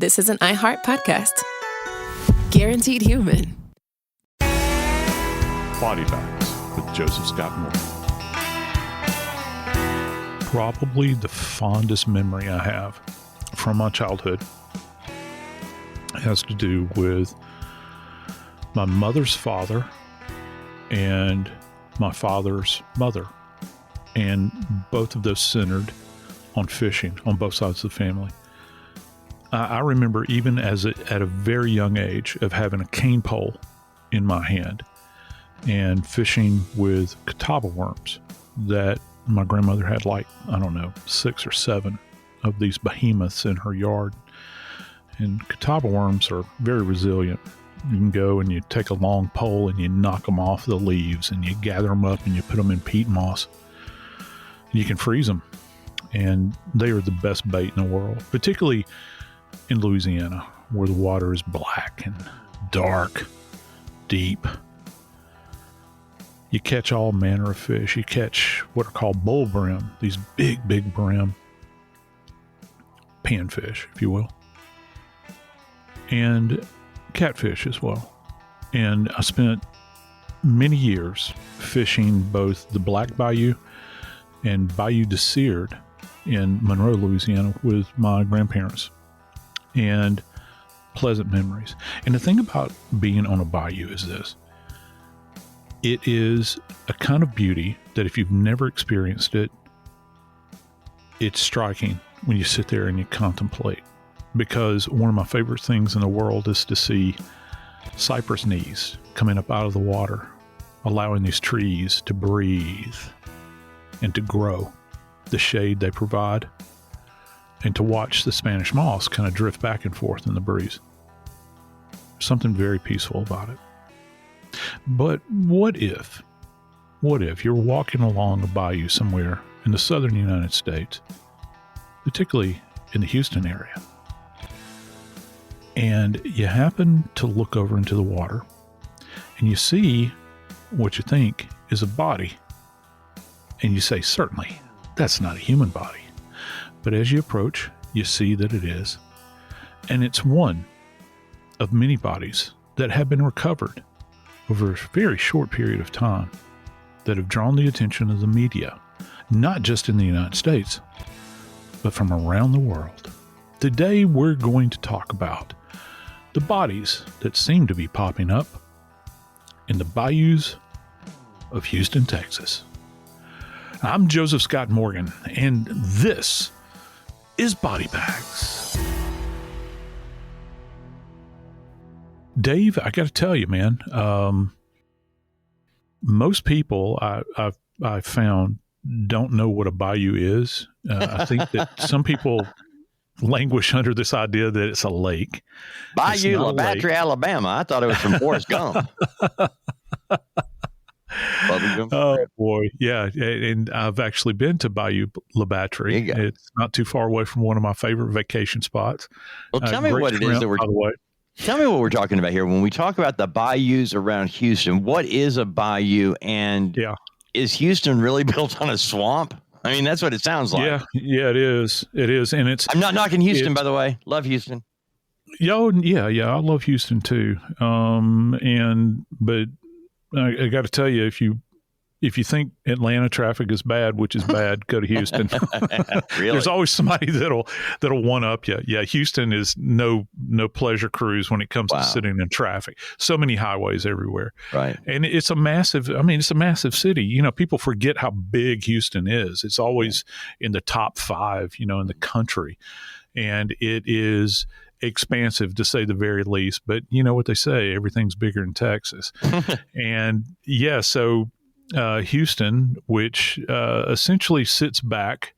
this is an iHeart podcast. Guaranteed human. Body Bags with Joseph Scott Moore. Probably the fondest memory I have from my childhood has to do with my mother's father and my father's mother. And both of those centered on fishing on both sides of the family. I remember even at a very young age of having a cane pole in my hand and fishing with catawba worms that my grandmother had 6 or 7 of these behemoths in her yard. And catawba worms are very resilient. You can go and you take a long pole and you knock them off the leaves and you gather them up and you put them in peat moss. You can freeze them. And they are the best bait in the world, particularly in Louisiana, where the water is black and dark, deep. You catch all manner of fish. You catch what are called bull brim, these big, big brim, panfish, if you will, and catfish as well. And I spent many years fishing both the Black Bayou and Bayou de Seared in Monroe, Louisiana with my grandparents, and pleasant memories. And the thing about being on a bayou is this: it is a kind of beauty that if you've never experienced it, it's striking when you sit there and you contemplate. Because one of my favorite things in the world is to see cypress knees coming up out of the water, allowing these trees to breathe and to grow the shade they provide, and to watch the Spanish moss kind of drift back and forth in the breeze. Something very peaceful about it. But what if you're walking along a bayou somewhere in the southern United States, particularly in the Houston area, and you happen to look over into the water and you see what you think is a body, and you say, certainly, that's not a human body. But as you approach, you see that it is. And it's one of many bodies that have been recovered over a very short period of time that have drawn the attention of the media, not just in the United States, but from around the world. Today, we're going to talk about the bodies that seem to be popping up in the bayous of Houston, Texas. I'm Joseph Scott Morgan, and this is Body Bags. Dave, I got to tell you, man, most people I found don't know what a bayou is. I think that some people languish under this idea that it's a lake. Bayou, LaBatry, Alabama. I thought it was from Forrest Gump. Oh boy, yeah, and I've actually been to Bayou LaBatry. It's not too far away from one of my favorite vacation spots. Well, tell me what it is that tell me what we're talking about here. When we talk about the bayous around Houston, what is a bayou, and is Houston really built on a swamp? I mean, that's what it sounds like. Yeah, it is. It is, and it's. I'm not knocking Houston, by the way. Love Houston. Yeah, I love Houston too. But I got to tell you, if you think Atlanta traffic is bad, which is bad, go to Houston. Really? There's always somebody that'll one up you. Yeah, Houston is no pleasure cruise when it comes to sitting in traffic. So many highways everywhere. Right. And it's a massive city. You know, people forget how big Houston is. It's always in the top 5, in the country. And it is expansive, to say the very least. But you know what they say, everything's bigger in Texas. And so Houston, which essentially sits back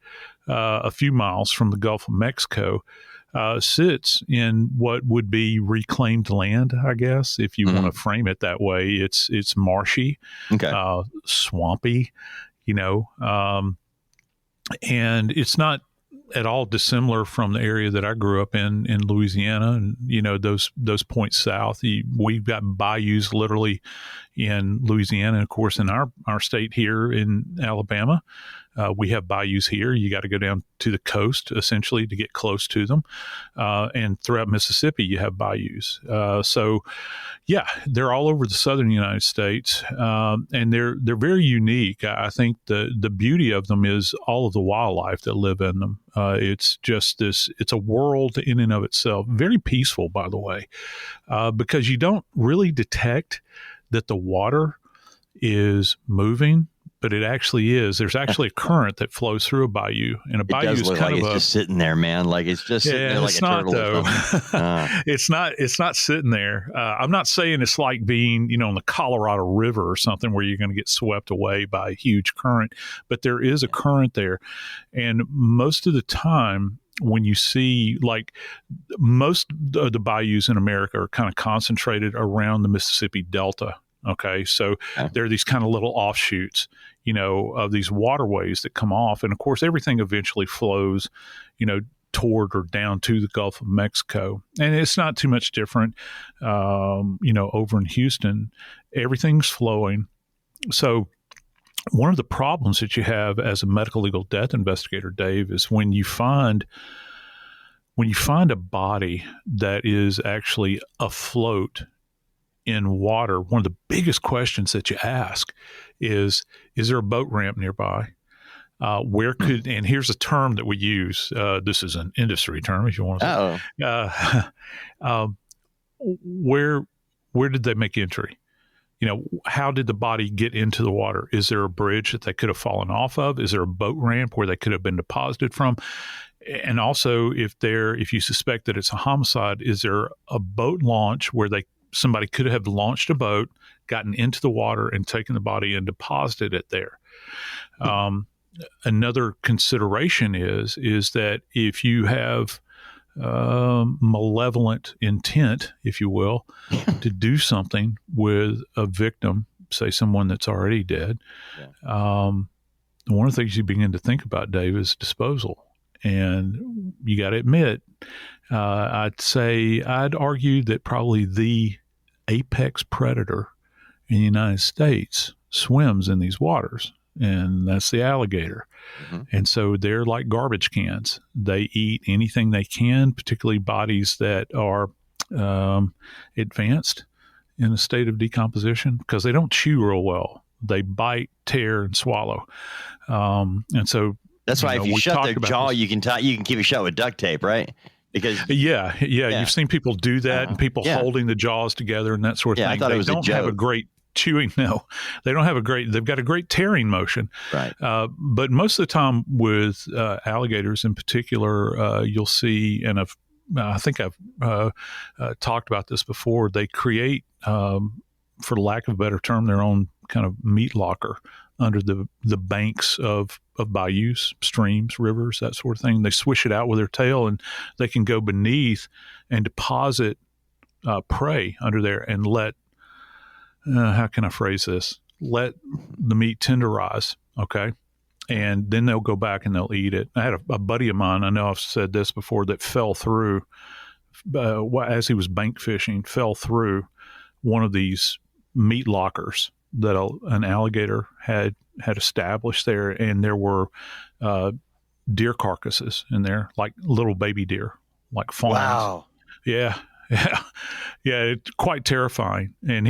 a few miles from the Gulf of Mexico, sits in what would be reclaimed land, I guess, if you want to frame it that way. It's marshy, swampy, and it's not at all dissimilar from the area that I grew up in Louisiana, and those points south. We've got bayous literally in Louisiana, and of course in our state here in Alabama. We have bayous here. You got to go down to the coast, essentially, to get close to them. And throughout Mississippi, you have bayous. So, yeah, they're all over the southern United States, and they're very unique. I think the beauty of them is all of the wildlife that live in them. It's just it's a world in and of itself. Very peaceful, by the way, because you don't really detect that the water is moving, but it actually is. There's actually a current that flows through a bayou, and a bayou is kind of it's just sitting there, man. Like it's just sitting there like it's a not, turtle. Though. It's not sitting there. I'm not saying it's like being, in the Colorado River or something where you're going to get swept away by a huge current, but there is a current there, and most of the time, when you see, like, most of the bayous in America are kind of concentrated around the Mississippi Delta. Okay, so there are these kind of little offshoots, of these waterways that come off. And of course, everything eventually flows, toward or down to the Gulf of Mexico. And it's not too much different, over in Houston. Everything's flowing. So one of the problems that you have as a medical legal death investigator, Dave, is when you find a body that is actually afloat in water, one of the biggest questions that you ask is there a boat ramp nearby? Where could, and here's a term that we use, this is an industry term if you want to say, where did they make entry? How did the body get into the water? Is there a bridge that they could have fallen off of? Is there a boat ramp where they could have been deposited from? And also, if you suspect that it's a homicide, is there a boat launch where somebody could have launched a boat, gotten into the water, and taken the body and deposited it there? Another consideration is that if you have malevolent intent, if you will, to do something with a victim, say someone that's already dead, one of the things you begin to think about, Dave, is disposal. And you got to admit, I'd argue that probably the apex predator in the United States swims in these waters, and that's the alligator. Mm-hmm. And so they're like garbage cans. They eat anything they can, particularly bodies that are advanced in a state of decomposition, because they don't chew real well. They bite, tear, and swallow. And so that's why if you shut their jaw, you can keep it shut with duct tape, right? Because yeah, you've seen people do that, and people holding the jaws together and that sort of thing. I thought it was don't have a great chewing. No, they don't have they've got a great tearing motion. Right. But most of the time with alligators in particular, you'll see, and I think I've talked about this before, they create, for lack of a better term, their own kind of meat locker under the banks of bayous, streams, rivers, that sort of thing. They swish it out with their tail, and they can go beneath and deposit prey under there and let, how can I phrase this? Let the meat tenderize, okay? And then they'll go back and they'll eat it. I had a buddy of mine, I know I've said this before, that fell through, as he was bank fishing, fell through one of these meat lockers that an alligator had established there, and there were deer carcasses in there, like little baby deer, like fawns. Wow. Yeah. It's quite terrifying. And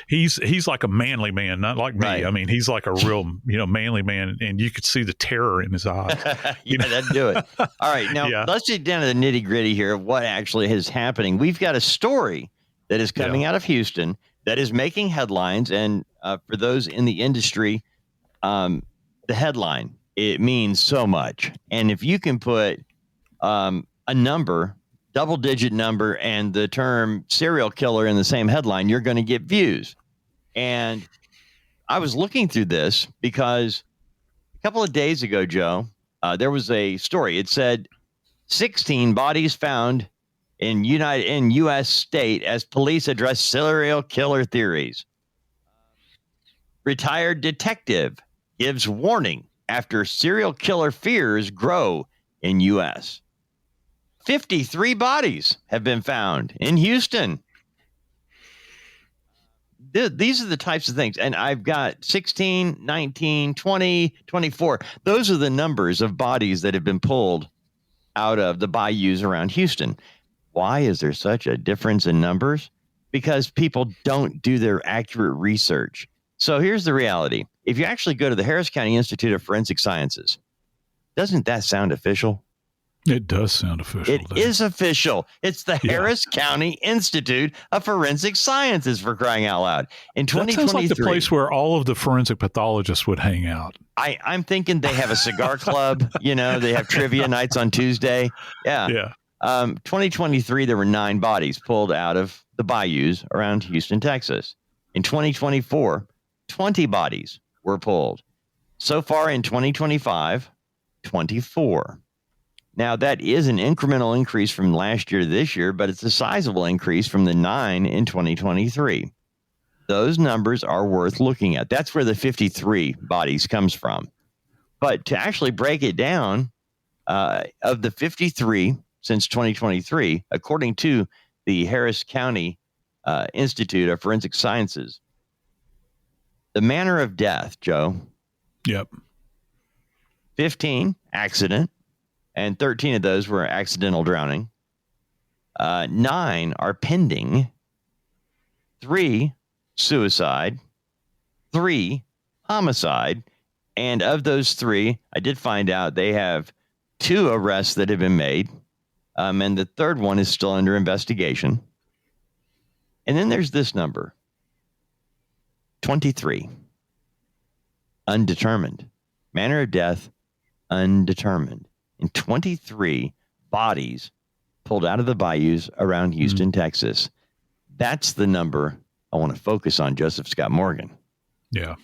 he's like a manly man, not like me. Right. I mean, he's like a real, manly man, and you could see the terror in his eyes. That'd do it. All right. Now let's get down to the nitty gritty here of what actually is happening. We've got a story that is coming out of Houston that is making headlines. And for those in the industry, the headline, it means so much. And if you can put a number, double-digit number, and the term serial killer in the same headline, you're going to get views. And I was looking through this because a couple of days ago, Joe, there was a story. It said 16 bodies found in U.S. state as police address serial killer theories. Retired detective gives warning after serial killer fears grow in U.S. 53 bodies have been found in Houston. these are the types of things. And I've got 16, 19, 20, 24. Those are the numbers of bodies that have been pulled out of the bayous around Houston. Why is there such a difference in numbers? Because people don't do their accurate research. So here's the reality. If you actually go to the Harris County Institute of Forensic Sciences, doesn't that sound official? It does sound official. It is official. It's the Harris County Institute of Forensic Sciences, for crying out loud. In 2023, that sounds like the place where all of the forensic pathologists would hang out. I'm thinking they have a cigar club. They have trivia nights on Tuesday. Yeah. 2023, there were 9 bodies pulled out of the bayous around Houston, Texas. In 2024, 20 bodies were pulled. So far in 2025, 24. Now, that is an incremental increase from last year to this year, but it's a sizable increase from the 9 in 2023. Those numbers are worth looking at. That's where the 53 bodies comes from. But to actually break it down, of the 53 since 2023, according to the Harris County Institute of Forensic Sciences, the manner of death, Joe. Yep. 15, accident. And 13 of those were accidental drowning. 9 are pending. 3, suicide. 3, homicide. And of those 3, I did find out they have 2 arrests that have been made. And the third one is still under investigation. And then there's this number. 23. Undetermined. Manner of death, undetermined. And 23 bodies pulled out of the bayous around Houston, Texas. That's the number I want to focus on, Joseph Scott Morgan. Yeah.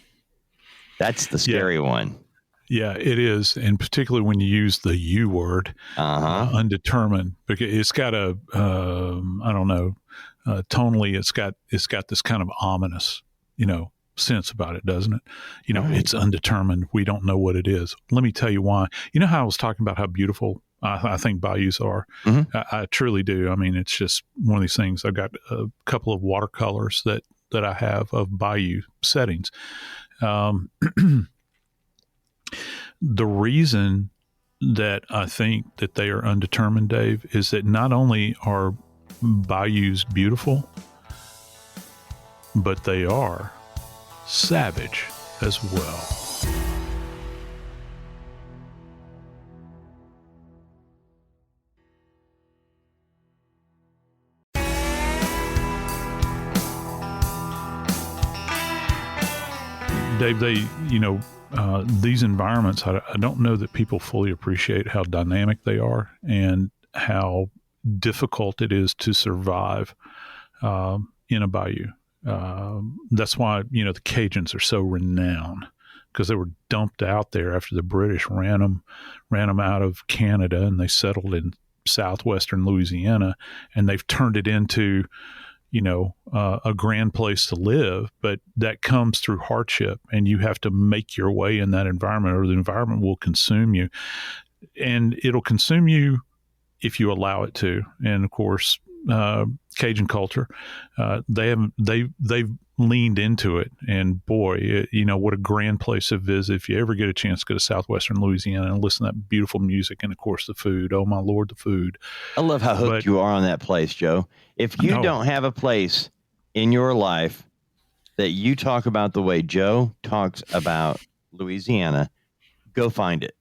That's the scary one. Yeah, it is. And particularly when you use the U word, undetermined, because it's got a, I don't know, tonally, it's got this kind of ominous, sense about it, doesn't it? It's undetermined. We don't know what it is. Let me tell you why. You know how I was talking about how beautiful I think bayous are? Mm-hmm. I truly do. I mean, it's just one of these things. I've got a couple of watercolors that I have of bayou settings. The reason that I think that they are undetermined, Dave, is that not only are bayous beautiful, but they are savage as well. Dave, these environments, I don't know that people fully appreciate how dynamic they are and how difficult it is to survive in a bayou. That's why, the Cajuns are so renowned, because they were dumped out there after the British ran them out of Canada, and they settled in southwestern Louisiana, and they've turned it into, a grand place to live. But that comes through hardship, and you have to make your way in that environment, or the environment will consume you, and it'll consume you if you allow it to. And of course, Cajun culture, they've leaned into it, and boy, what a grand place to visit. If you ever get a chance to go to southwestern Louisiana and listen to that beautiful music, and of course the food. Oh my Lord, the food! I love how hooked you are on that place, Joe. If you don't have a place in your life that you talk about the way Joe talks about Louisiana, go find it.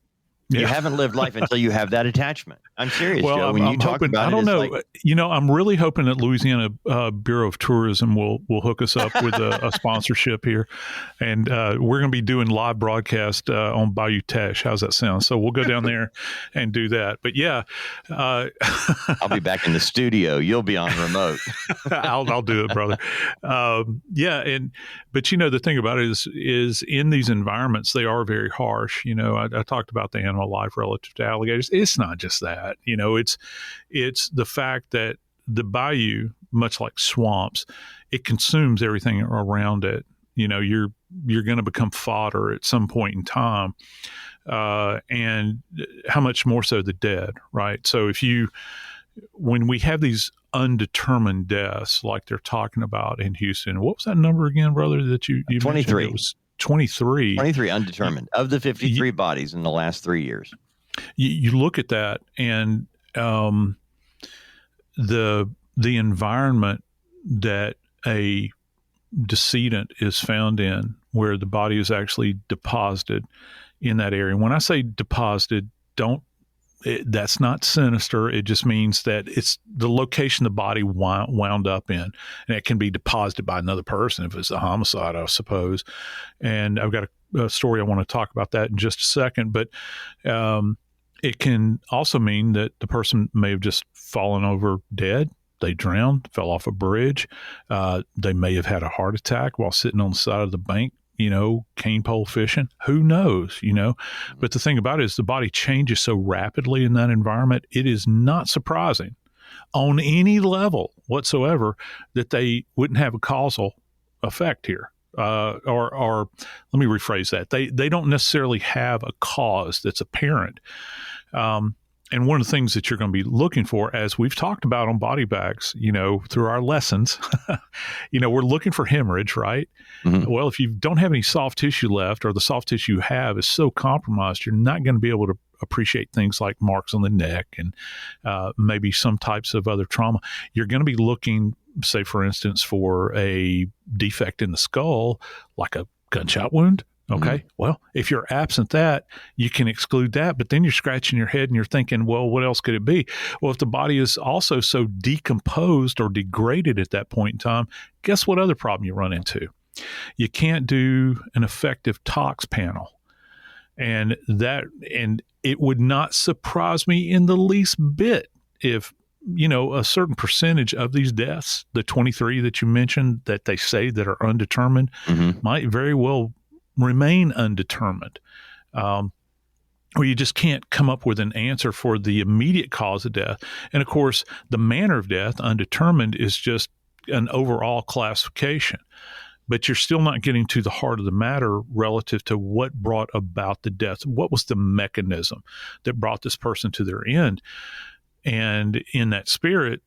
Yeah. You haven't lived life until you have that attachment. I'm serious, Joe. When you talk about it, I don't know. I'm really hoping that Louisiana Bureau of Tourism will hook us up with a sponsorship here, and we're going to be doing live broadcast on Bayou Teche. How's that sound? So we'll go down there and do that. But yeah, I'll be back in the studio. You'll be on remote. I'll do it, brother. But the thing about it is in these environments, they are very harsh. I talked about the animal life relative to alligators. It's not just that. It's the fact that the bayou, much like swamps, it consumes everything around it. You're going to become fodder at some point in time, and how much more so the dead, right? So when we have these undetermined deaths like they're talking about in Houston. What was that number again, brother, that you 23. mentioned? It was 23. 23 undetermined of the 53 bodies in the last 3 years. You look at that, and the environment that a decedent is found in, where the body is actually deposited in that area. When I say deposited, that's not sinister. It just means that it's the location the body wound up in, and it can be deposited by another person if it's a homicide, I suppose. And I've got a story I want to talk about that in just a second. But it can also mean that the person may have just fallen over dead. They drowned, fell off a bridge. They may have had a heart attack while sitting on the side of the bank, cane pole fishing. Who knows, But the thing about it is the body changes so rapidly in that environment. It is not surprising on any level whatsoever that they wouldn't have a causal effect here. Or let me rephrase that. They don't necessarily have a cause that's apparent. And one of the things that you're going to be looking for, as we've talked about on body bags, through our lessons, we're looking for hemorrhage, right? Mm-hmm. Well, if you don't have any soft tissue left, or the soft tissue you have is so compromised, you're not going to be able to appreciate things like marks on the neck and maybe some types of other trauma. You're going to be looking, say, for instance, for a defect in the skull, like a gunshot wound. Okay. Mm-hmm. Well, if you're absent that, you can exclude that, but then you're scratching your head and you're thinking, well, what else could it be? Well, if the body is also so decomposed or degraded at that point in time, guess what other problem you run into? You can't do an effective tox panel. And it would not surprise me in the least bit if, a certain percentage of these deaths, the 23 that you mentioned that they say that are undetermined, mm-hmm. might very well remain undetermined, or you just can't come up with an answer for the immediate cause of death. And of course, the manner of death, undetermined, is just an overall classification. But you're still not getting to the heart of the matter relative to what brought about the death. What was the mechanism that brought this person to their end? And in that spirit,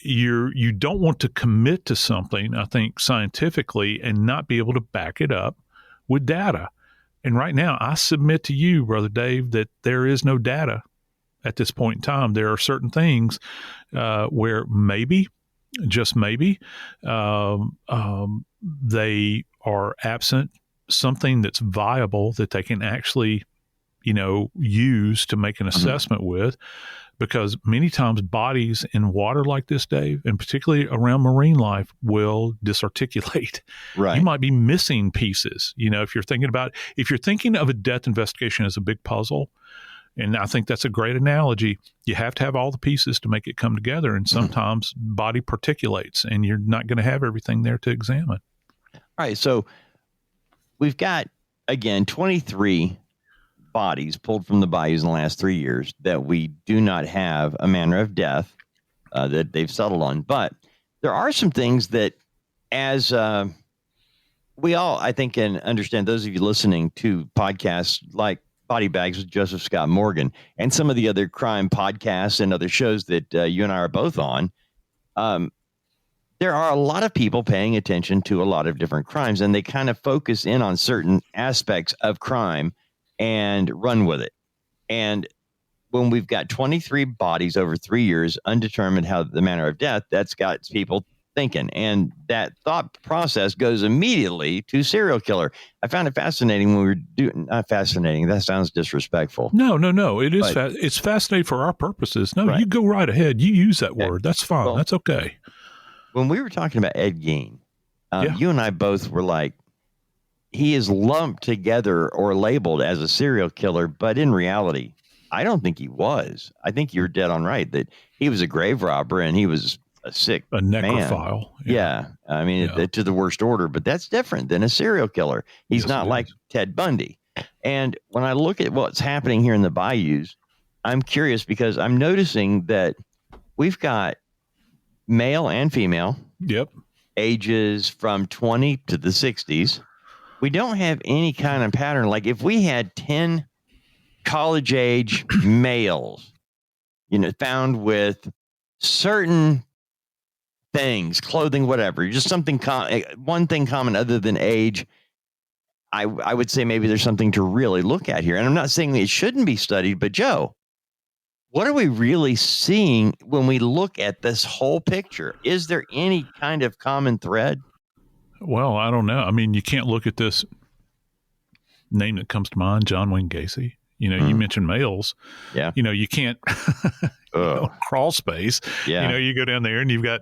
you don't want to commit to something, I think, scientifically and not be able to back it up with data. And right now, I submit to you, Brother Dave, that there is no data at this point in time. There are certain things where maybe, just maybe, they are absent something that's viable that they can actually, use to make an assessment mm-hmm. with. Because many times bodies in water like this, Dave, and particularly around marine life, will disarticulate. Right. You might be missing pieces. If you're thinking of a death investigation as a big puzzle, and I think that's a great analogy, you have to have all the pieces to make it come together. And sometimes body particulates, and you're not going to have everything there to examine. All right. So we've got, again, 23 bodies pulled from the bayous in the last 3 years that we do not have a manner of death that they've settled on. But there are some things that, as we all, I think, can understand, those of you listening to podcasts like Body Bags with Joseph Scott Morgan and some of the other crime podcasts and other shows that you and I are both on, there are a lot of people paying attention to a lot of different crimes, and they kind of focus in on certain aspects of crime and run with it. And when we've got 23 bodies over 3 years, undetermined how the manner of death, that's got people thinking. And that thought process goes immediately to serial killer. I found it fascinating when we were doing, not fascinating, that sounds disrespectful. No. It is, it's fascinating for our purposes. No, right. You go right ahead. You use that word. That's fine. Well, that's okay. When we were talking about Ed Gein, you and I both were like, he is lumped together or labeled as a serial killer, but in reality, I don't think he was. I think you're dead on right that he was a grave robber and he was a necrophile. Man. Yeah. I mean, to the worst order, but that's different than a serial killer. He's not like Ted Bundy. And when I look at what's happening here in the bayous, I'm curious because I'm noticing that we've got male and female. Yep. Ages from 20 to the 60s. We don't have any kind of pattern. Like if we had 10 college age males, found with certain things, clothing, whatever, just something, one thing common other than age, I would say maybe there's something to really look at here. And I'm not saying that it shouldn't be studied, but Joe, what are we really seeing when we look at this whole picture? Is there any kind of common thread? Well, I don't know. I mean, you can't look at this name that comes to mind, John Wayne Gacy. You mentioned males. Yeah. You can't crawl space. Yeah. You go down there and you've got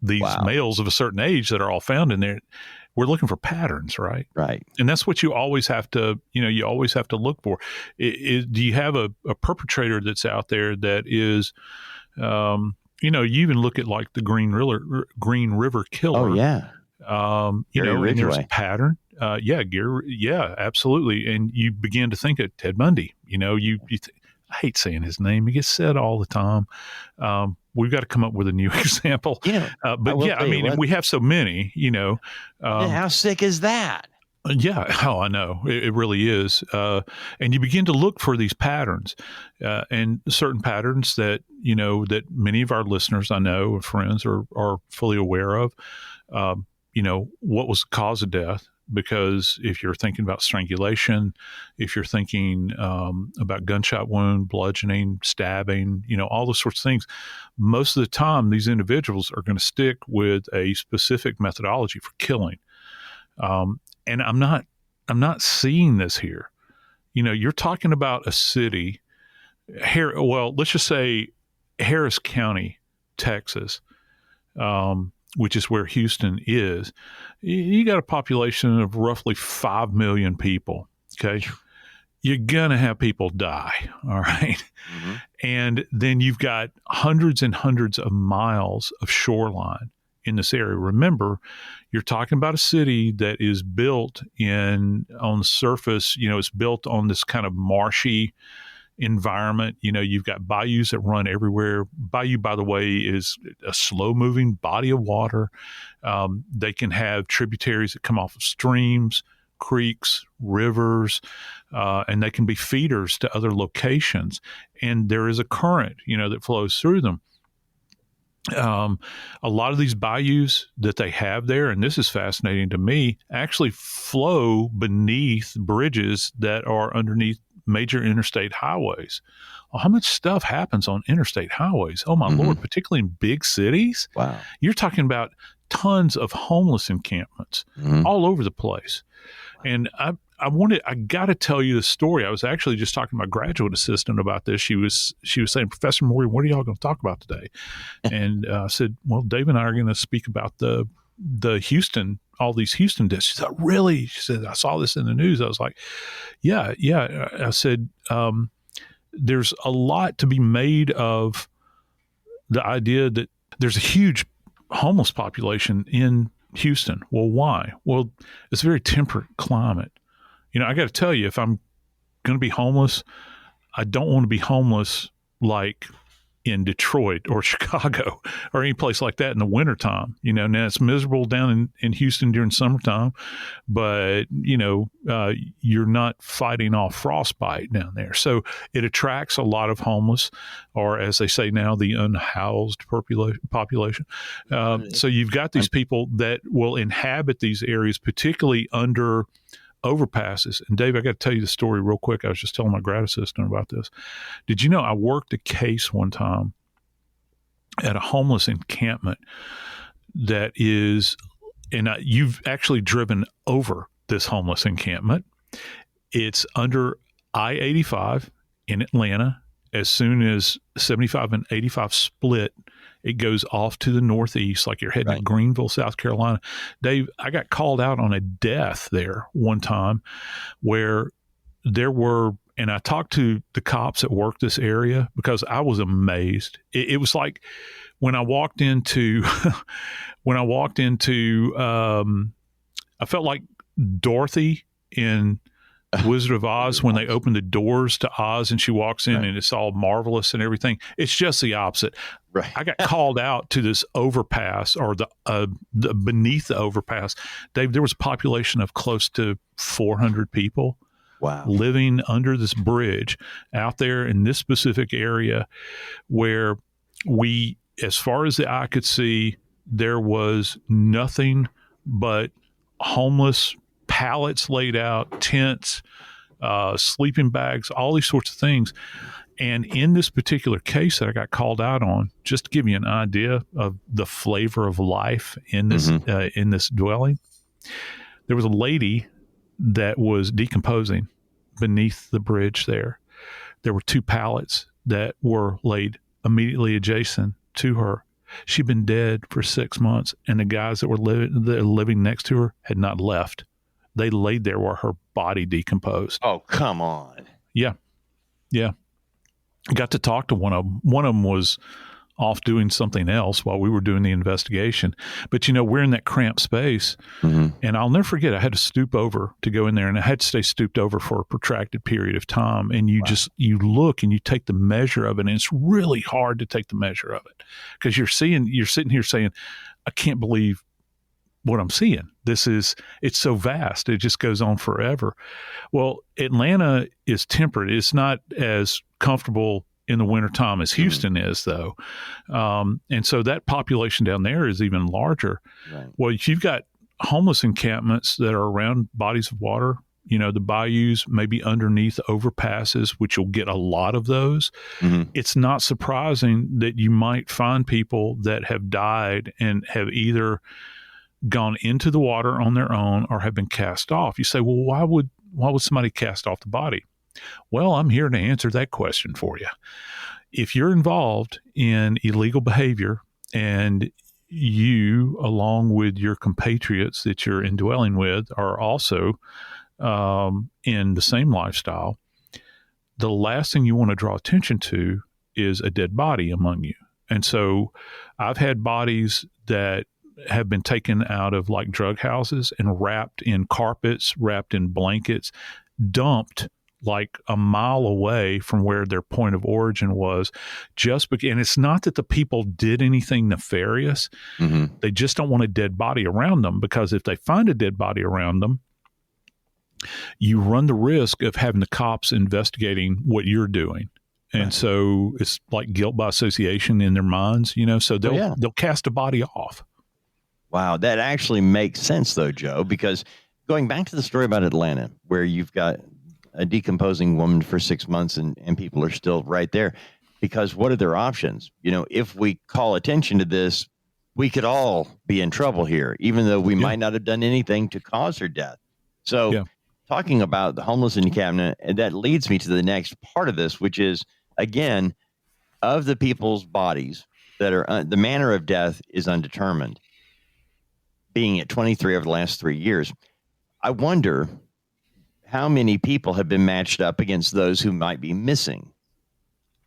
these males of a certain age that are all found in there. We're looking for patterns, right? Right. And that's what you always have to, you always have to look for. Do you have a perpetrator that's out there that is, you even look at like the Green River Killer. Oh, yeah. And there's a pattern. Yeah, absolutely. And you begin to think of Ted Bundy. I hate saying his name. He gets said all the time. We've got to come up with a new example. We have so many. How sick is that? Yeah. Oh, I know. It really is. And you begin to look for these patterns, and certain patterns that that many of our listeners I know and friends are fully aware of. What was the cause of death? Because if you're thinking about strangulation, if you're thinking about gunshot wound, bludgeoning, stabbing, all those sorts of things, most of the time these individuals are going to stick with a specific methodology for killing. And I'm not seeing this here. You're talking about a city here. Well, let's just say Harris County, Texas. Which is where Houston is, you got a population of roughly 5 million people. Okay. You're going to have people die. All right. Mm-hmm. And then you've got hundreds and hundreds of miles of shoreline in this area. Remember, you're talking about a city that is built on the surface, it's built on this kind of marshy environment. You've got bayous that run everywhere. Bayou, by the way, is a slow moving body of water. They can have tributaries that come off of streams, creeks, rivers, and they can be feeders to other locations. And there is a current, that flows through them. A lot of these bayous that they have there, and this is fascinating to me, actually flow beneath bridges that are underneath major interstate highways. Well, how much stuff happens on interstate highways? Oh my Lord, particularly in big cities. Wow. You're talking about tons of homeless encampments all over the place. And I got to tell you the story. I was actually just talking to my graduate assistant about this. She was saying, Professor Morgan, what are y'all going to talk about today? And I said, well, Dave and I are going to speak about the Houston, all these Houston deaths. She said, really? She said, I saw this in the news. I was like, yeah. I said, there's a lot to be made of the idea that there's a huge homeless population in Houston. Well, why? Well, it's a very temperate climate. I got to tell you, if I'm going to be homeless, I don't want to be homeless like in Detroit or Chicago or any place like that in the wintertime. Now it's miserable down in Houston during summertime, but, you're not fighting off frostbite down there. So it attracts a lot of homeless, or as they say now, the unhoused population. So you've got these people that will inhabit these areas, particularly under overpasses. And Dave, I got to tell you the story real quick. I was just telling my grad assistant about this. Did you know I worked a case one time at a homeless encampment that is, and you've actually driven over this homeless encampment. It's under I-85 in Atlanta. As soon as 75 and 85 split, it goes off to the northeast, like you're heading to Greenville, South Carolina. Dave, I got called out on a death there one time where there were, and I talked to the cops that work this area because I was amazed. It was like when I walked into, I felt like Dorothy in Wizard of Oz when they open the doors to Oz and she walks in and it's all marvelous and everything. It's just the opposite. Right. I got called out to this overpass or the beneath the overpass. Dave, there was a population of close to 400 people. Wow. Living under this bridge out there in this specific area where we, as far as the eye could see, there was nothing but homeless pallets laid out, tents, sleeping bags, all these sorts of things. And in this particular case that I got called out on, just to give you an idea of the flavor of life in this in this dwelling, there was a lady that was decomposing beneath the bridge there. There were 2 pallets that were laid immediately adjacent to her. She'd been dead for 6 months, and the guys that were living next to her had not left. They laid there where her body decomposed. Oh, come on. Yeah. Got to talk to one of them. One of them was off doing something else while we were doing the investigation. But, we're in that cramped space. And I'll never forget, I had to stoop over to go in there, and I had to stay stooped over for a protracted period of time. And you look and you take the measure of it, and it's really hard to take the measure of it because you're sitting here saying, I can't believe what I'm seeing. It's so vast. It just goes on forever. Well, Atlanta is temperate. It's not as comfortable in the wintertime as Houston is, though. And so that population down there is even larger. Right. Well, you've got homeless encampments that are around bodies of water, the bayous, maybe underneath overpasses, which you'll get a lot of those. It's not surprising that you might find people that have died and have either gone into the water on their own or have been cast off. You say, well, why would somebody cast off the body? Well, I'm here to answer that question for you. If you're involved in illegal behavior and you, along with your compatriots that you're indwelling with, are also in the same lifestyle, the last thing you want to draw attention to is a dead body among you. And so I've had bodies that have been taken out of like drug houses and wrapped in carpets, wrapped in blankets, dumped like a mile away from where their point of origin was, and it's not that the people did anything nefarious. They just don't want a dead body around them, because if they find a dead body around them, you run the risk of having the cops investigating what you're doing. And so it's like guilt by association in their minds, so they'll cast a body off. Wow. That actually makes sense though, Joe, because going back to the story about Atlanta, where you've got a decomposing woman for 6 months and people are still right there, because what are their options? If we call attention to this, we could all be in trouble here, even though we might not have done anything to cause her death. So talking about the homeless encampment, and that leads me to the next part of this, which is, again, of the people's bodies that are the manner of death is undetermined, being at 23 over the last 3 years. I wonder how many people have been matched up against those who might be missing,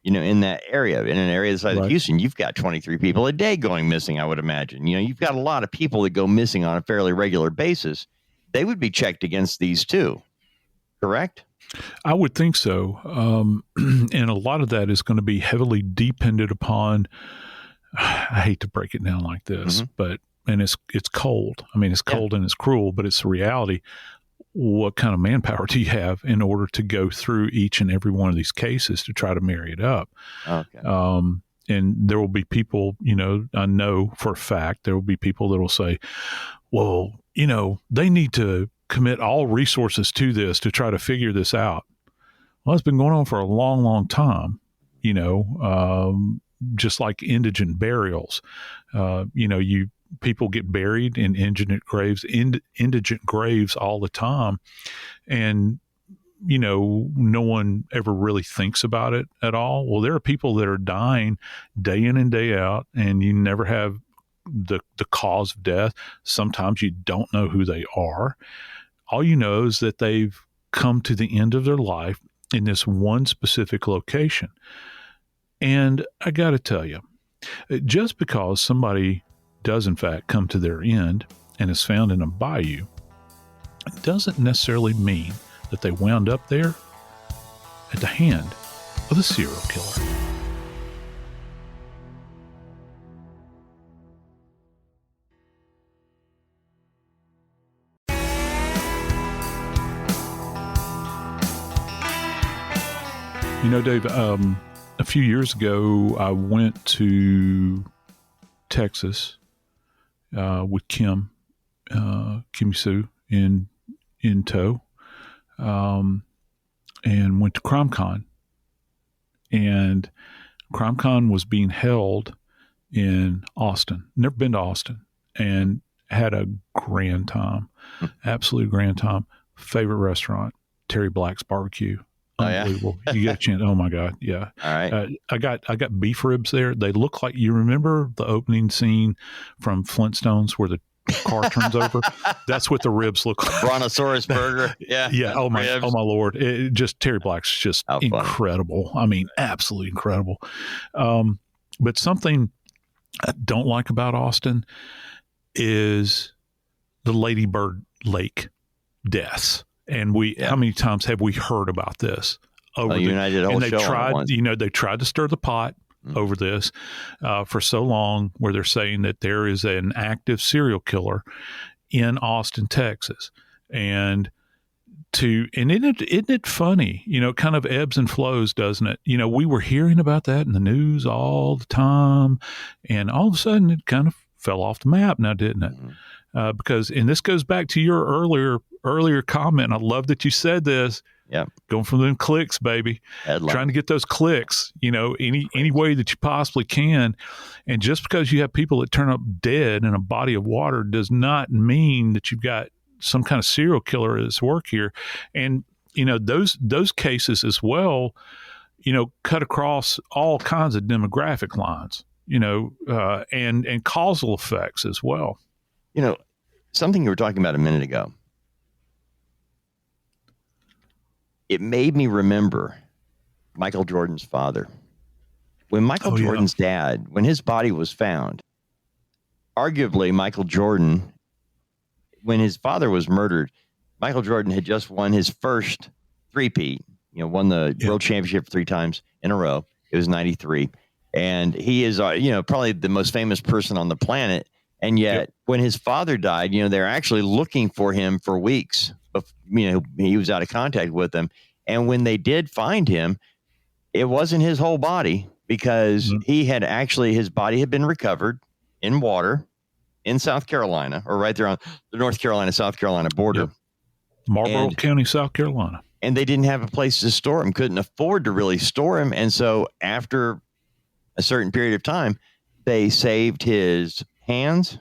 in that area, in an area the size of Houston. You've got 23 people a day going missing, I would imagine. You've got a lot of people that go missing on a fairly regular basis. They would be checked against these too, correct? I would think so. And a lot of that is going to be heavily dependent upon, I hate to break it down like this, and it's cold. I mean, it's cold and it's cruel, but it's the reality. What kind of manpower do you have in order to go through each and every one of these cases to try to marry it up? Okay. And there will be people, I know for a fact, there will be people that will say, well, they need to commit all resources to this to try to figure this out. Well, it's been going on for a long, long time, just like indigent burials. People get buried in indigent graves all the time. And, no one ever really thinks about it at all. Well, there are people that are dying day in and day out, and you never have the cause of death. Sometimes you don't know who they are. All you know is that they've come to the end of their life in this one specific location. And I got to tell you, just because somebody does in fact come to their end and is found in a bayou, it doesn't necessarily mean that they wound up there at the hand of a serial killer. Dave, a few years ago, I went to Texas with Kim Sue in tow, and went to CrimeCon. And CrimeCon was being held in Austin. Never been to Austin, and had a grand time, absolute grand time. Favorite restaurant, Terry Black's Barbecue. Unbelievable. Oh, yeah? You get a chance. Oh my God. Yeah. All right. I got beef ribs there. They look like, you remember the opening scene from Flintstones where the car turns over? That's what the ribs look like. Brontosaurus burger. Yeah. Yeah. Oh my Lord. Terry Black's just incredible. I mean, absolutely incredible. But something I don't like about Austin is the Lady Bird Lake deaths. And how many times have we heard about this? They tried to stir the pot over this for so long, where they're saying that there is an active serial killer in Austin, Texas. And isn't it funny? It kind of ebbs and flows, doesn't it? We were hearing about that in the news all the time, and all of a sudden it kind of fell off the map now, didn't it? And this goes back to your earlier comment. I love that you said this. Yeah, going from them clicks, baby. Trying to get those clicks, any way that you possibly can. And just because you have people that turn up dead in a body of water does not mean that you've got some kind of serial killer at work here. And those cases as well, cut across all kinds of demographic lines, and causal effects as well. Something you were talking about a minute ago, it made me remember Michael Jordan's father. When Michael Jordan's dad, when his body was found, arguably Michael Jordan, when his father was murdered, Michael Jordan had just won his first three-peat, won the world championship 3 times in a row. It was 93. And he is, probably the most famous person on the planet. And yet when his father died, they're actually looking for him for weeks. He was out of contact with them. And when they did find him, it wasn't his whole body, because his body had been recovered in water in South Carolina, or right there on the North Carolina, South Carolina border. Marlborough County, South Carolina. And they didn't have a place to store him, couldn't afford to really store him. And so after a certain period of time, they saved his hands.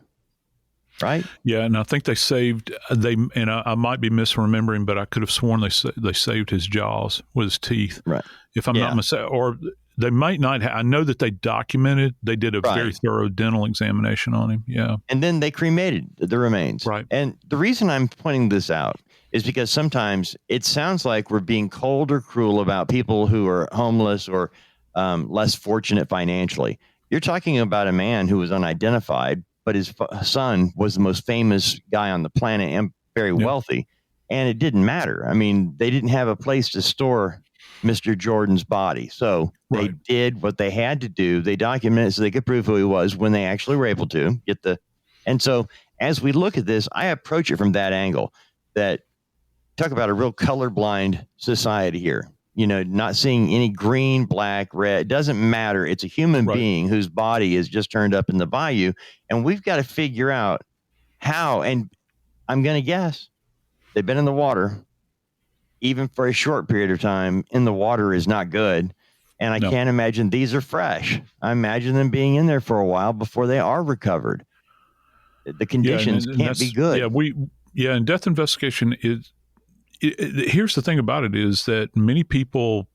Right. Yeah, and I think they saved I might be misremembering, but I could have sworn they saved his jaws with his teeth. Right. If I'm not mistaken, or they might not. I know that they did a very thorough dental examination on him. Yeah. And then they cremated the remains. Right. And the reason I'm pointing this out is because sometimes it sounds like we're being cold or cruel about people who are homeless or less fortunate financially. You're talking about a man who was unidentified, but his son was the most famous guy on the planet and very wealthy. And it didn't matter. I mean, they didn't have a place to store Mr. Jordan's body. So they did what they had to do. They documented it so they could prove who he was when they actually were able to get and so as we look at this, I approach it from that angle, that talk about a real colorblind society here. Not seeing any green, black, red. It doesn't matter. It's a human being whose body is just turned up in the bayou. And we've got to figure out how. And I'm going to guess they've been in the water, even for a short period of time. In the water is not good. And I can't imagine these are fresh. I imagine them being in there for a while before they are recovered. The conditions can't be good. And death investigation is. Here's the thing about it is that many people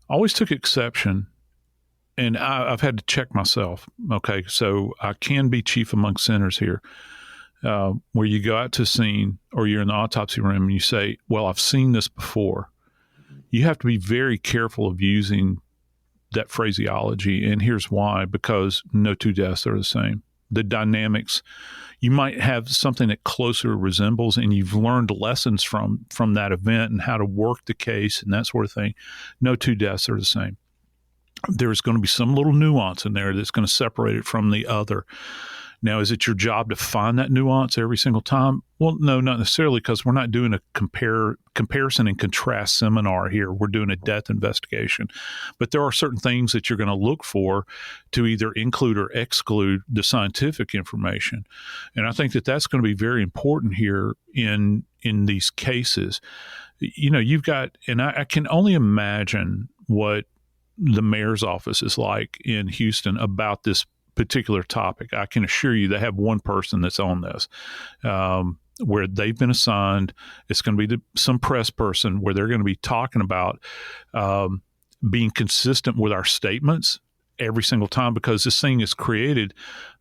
always took exception, and I've had to check myself. Okay, so I can be chief among sinners here, where you go out to a scene or you're in the autopsy room and you say, well, I've seen this before. You have to be very careful of using that phraseology, and here's why: because no two deaths are the same. The dynamics, you might have something that closer resembles, and you've learned lessons from that event and how to work the case and that sort of thing. No two deaths are the same. There's going to be some little nuance in there that's going to separate it from the other. Now, is it your job to find that nuance every single time? Well, no, not necessarily, because we're not doing a comparison and contrast seminar here. We're doing a death investigation. But there are certain things that you're going to look for to either include or exclude the scientific information. And I think that that's going to be very important here in these cases. You've got, and I can only imagine what the mayor's office is like in Houston about this particular topic. I can assure you they have one person that's on this, where they've been assigned. It's going to be some press person where they're going to be talking about being consistent with our statements every single time, because this thing has created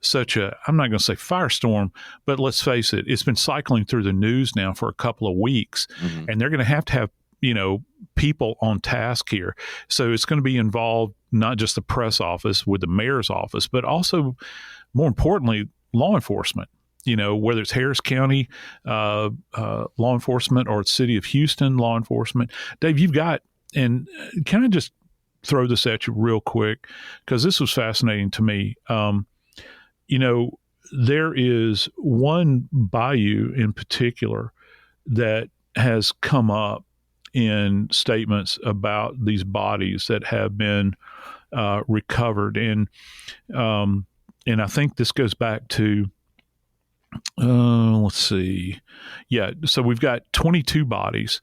such a, I'm not going to say firestorm, but let's face it, it's been cycling through the news now for a couple of weeks, and they're going to have, people on task here. So it's going to be involved, not just the press office with the mayor's office, but also, more importantly, law enforcement. Whether it's Harris County law enforcement or it's City of Houston law enforcement. Dave, you've got, and can I just throw this at you real quick, because this was fascinating to me. There is one bayou in particular that has come up in statements about these bodies that have been recovered, and I think this goes back to let's see. Yeah. So we've got 22 bodies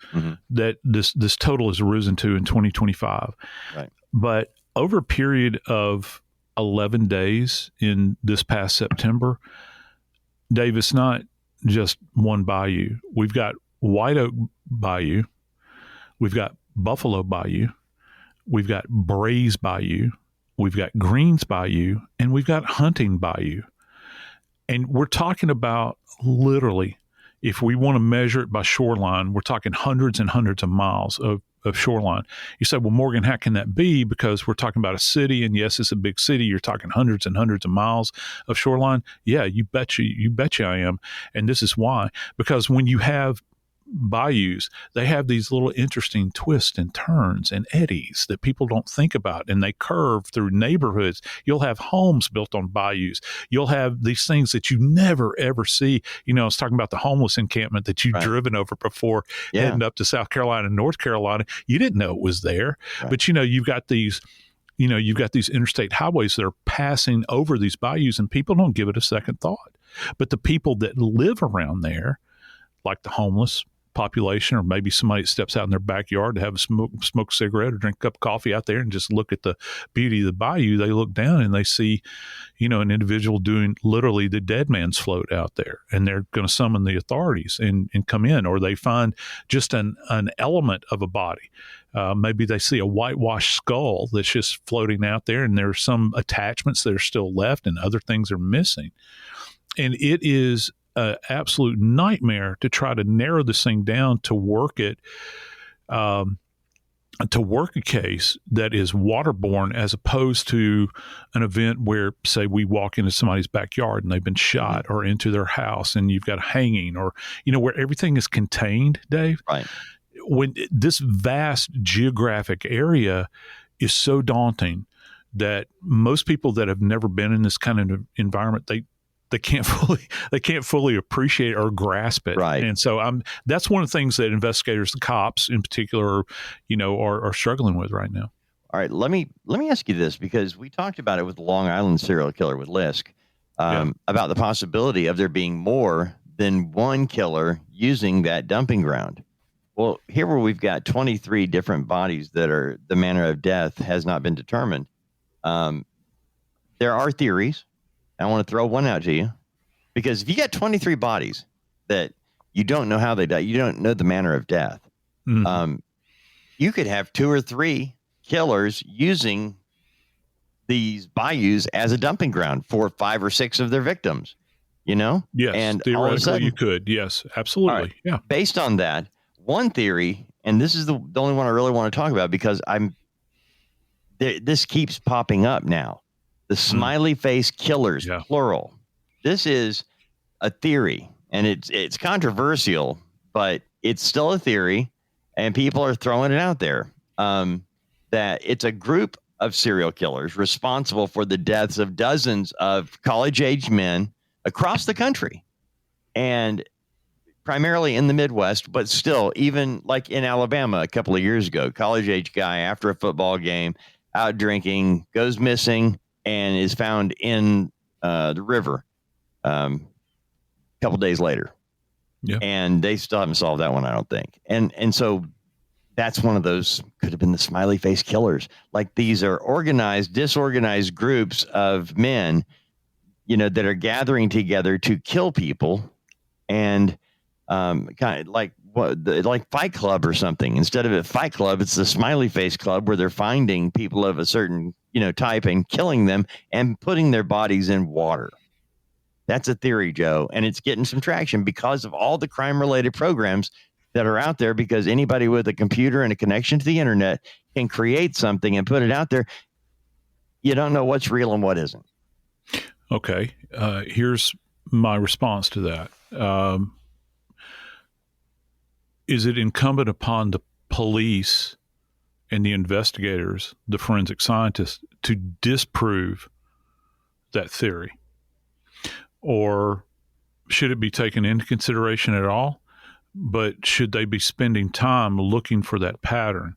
that this total has risen to in 2025. Right. But over a period of 11 days in this past September, Dave, it's not just one bayou. We've got White Oak Bayou. We've got Buffalo Bayou. We've got Braze Bayou. We've got Greens Bayou. And we've got Hunting Bayou. And we're talking about, literally, if we want to measure it by shoreline, we're talking hundreds and hundreds of miles of shoreline. You say, well, Morgan, how can that be? Because we're talking about a city, and yes, it's a big city. You're talking hundreds and hundreds of miles of shoreline. Yeah, you betcha I am. And this is why. Because when you have bayous, they have these little interesting twists and turns and eddies that people don't think about, and they curve through neighborhoods. You'll have homes built on bayous. You'll have these things that you never ever see. I was talking about the homeless encampment that you've driven over before, heading up to South Carolina and North Carolina. You didn't know it was there, but you've got these interstate highways that are passing over these bayous, and people don't give it a second thought. But the people that live around there, like the homeless population, or maybe somebody that steps out in their backyard to have a smoke a cigarette or drink a cup of coffee out there and just look at the beauty of the bayou, they look down and they see, an individual doing literally the dead man's float out there, and they're going to summon the authorities and come in, or they find just an element of a body. Maybe they see a whitewashed skull that's just floating out there, and there's some attachments that are still left and other things are missing. And it is an absolute nightmare to try to narrow this thing down to work it, to work a case that is waterborne, as opposed to an event where, say, we walk into somebody's backyard and they've been shot, or into their house and you've got a hanging, or, where everything is contained, Dave. Right. When this vast geographic area is so daunting that most people that have never been in this kind of environment, they can't fully appreciate or grasp it. Right. And so that's one of the things that investigators, the cops in particular, are struggling with right now. All right. Let me ask you this, because we talked about it with the Long Island serial killer with Lisk, about the possibility of there being more than one killer using that dumping ground. Well, here where we've got 23 different bodies that are, the manner of death has not been determined. There are theories. I want to throw one out to you, because if you got 23 bodies that you don't know how they died, you don't know the manner of death, you could have 2 or 3 killers using these bayous as a dumping ground for 5 or 6 of their victims, Yes, and theoretically you could. Yes, absolutely. Right, yeah. Based on that, one theory, and this is the only one I really want to talk about, because this keeps popping up now. The smiley face killers, plural. This is a theory, and it's controversial, but it's still a theory, and people are throwing it out there, that it's a group of serial killers responsible for the deaths of dozens of college-age men across the country, and primarily in the Midwest, but still, even like in Alabama a couple of years ago, college-age guy after a football game out drinking goes missing and is found in the river a couple days later. Yeah. And they still haven't solved that one, I don't think. And so that's one of those, could have been the smiley face killers. Like, these are disorganized groups of men, that are gathering together to kill people, and kind of like like Fight Club or something. Instead of a Fight Club, it's the smiley face club, where they're finding people of a certain, type and killing them and putting their bodies in water. That's a theory, Joe, and it's getting some traction because of all the crime-related programs that are out there, because anybody with a computer and a connection to the internet can create something and put it out there. You don't know what's real and what isn't. Okay. Here's my response to that. Is it incumbent upon the police and the investigators, the forensic scientists, to disprove that theory? Or should it be taken into consideration at all? But should they be spending time looking for that pattern?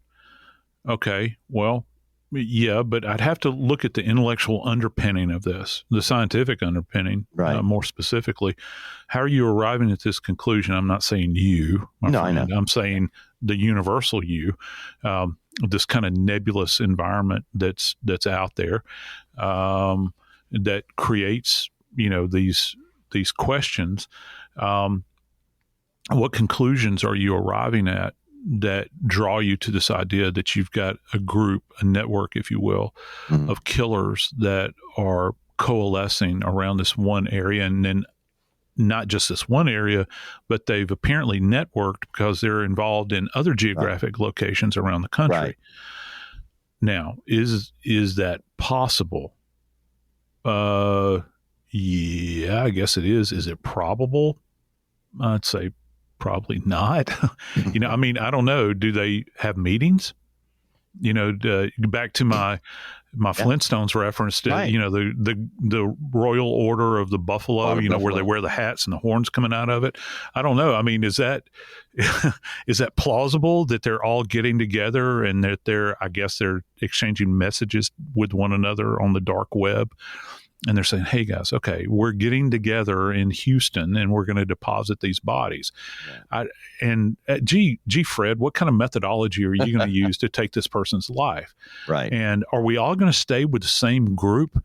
Okay, well, yeah, but I'd have to look at the intellectual underpinning of this, the scientific underpinning, right. More specifically. How are you arriving at this conclusion? I'm not saying you, my friend. I know. I'm saying the universal you, this kind of nebulous environment that's out there, that creates, these questions. What conclusions are you arriving at that draw you to this idea that you've got a group, a network, if you will, of killers that are coalescing around this one area, and then not just this one area, but they've apparently networked because they're involved in other geographic locations around the country. Right. Now, is that possible? Yeah, I guess it is. Is it probable? I'd say probably not. I don't know. Do they have meetings? Back to my Flintstones reference to, right. The Royal Order of the Buffalo, where they wear the hats and the horns coming out of it. I don't know. I mean, is that plausible that they're all getting together and that they're exchanging messages with one another on the dark web? And they're saying, hey, guys, we're getting together in Houston and we're going to deposit these bodies. Yeah. Fred, what kind of methodology are you going to use to take this person's life? Right. And are we all going to stay with the same group?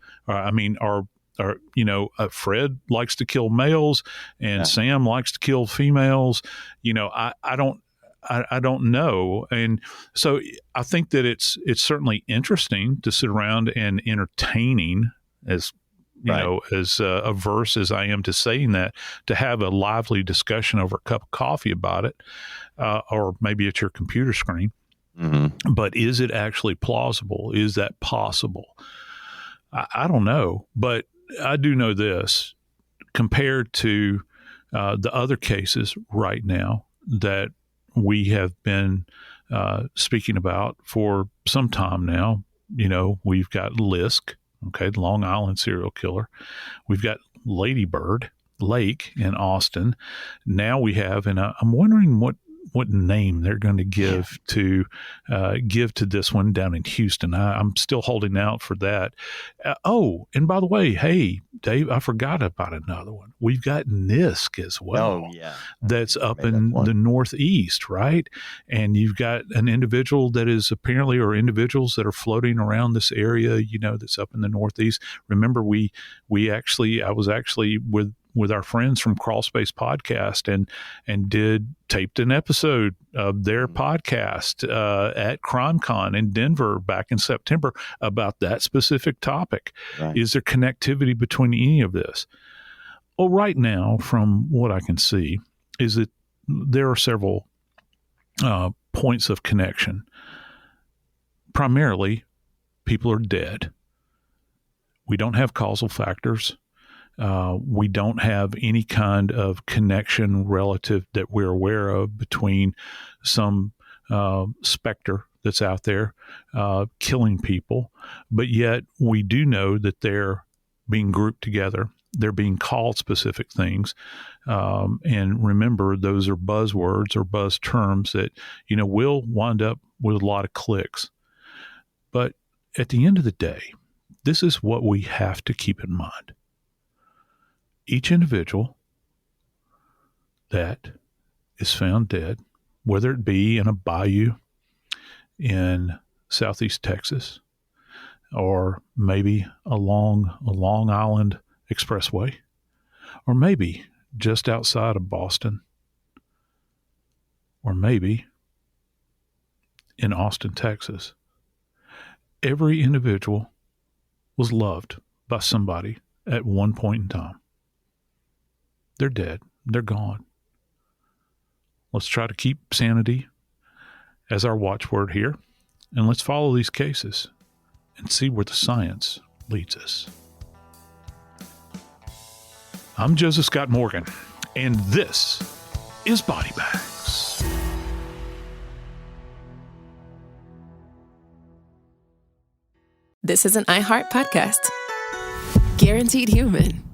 Fred likes to kill males and Sam likes to kill females. I don't know. And so I think that it's certainly interesting to sit around and entertaining, as as averse as I am to saying that, to have a lively discussion over a cup of coffee about it, or maybe at your computer screen. Mm-hmm. But is it actually plausible? Is that possible? I don't know, but I do know this: compared to the other cases right now that we have been speaking about for some time now, we've got Lisk. Okay, the Long Island serial killer. We've got Lady Bird Lake in Austin. Now we have, and I'm wondering what name they're going to give to this one down in Houston. I'm still holding out for that. And by the way, hey, Dave, I forgot about another one. We've got Nisk as well. Oh, yeah. That's up in the Northeast, right? And you've got an individual that is apparently, or individuals that are floating around this area, that's up in the Northeast. Remember, I was actually with our friends from Crawlspace Podcast and taped an episode of their podcast at CrimeCon in Denver back in September about that specific topic. Right. Is there connectivity between any of this? Well, right now, from what I can see, is that there are several points of connection. Primarily, people are dead. We don't have causal factors. We don't have any kind of connection relative that we're aware of between some specter that's out there killing people. But yet we do know that they're being grouped together they're being called specific things. And remember, those are buzzwords or buzz terms that, will wind up with a lot of clicks. But at the end of the day, this is what we have to keep in mind. Each individual that is found dead, whether it be in a bayou in southeast Texas, or maybe along a Long Island expressway, or maybe just outside of Boston, or maybe in Austin, Texas. Every individual was loved by somebody at one point in time. They're dead. They're gone. Let's try to keep sanity as our watchword here, and let's follow these cases and see where the science leads us. I'm Joseph Scott Morgan, and this is Body Bags. This is an iHeart podcast. Guaranteed Human.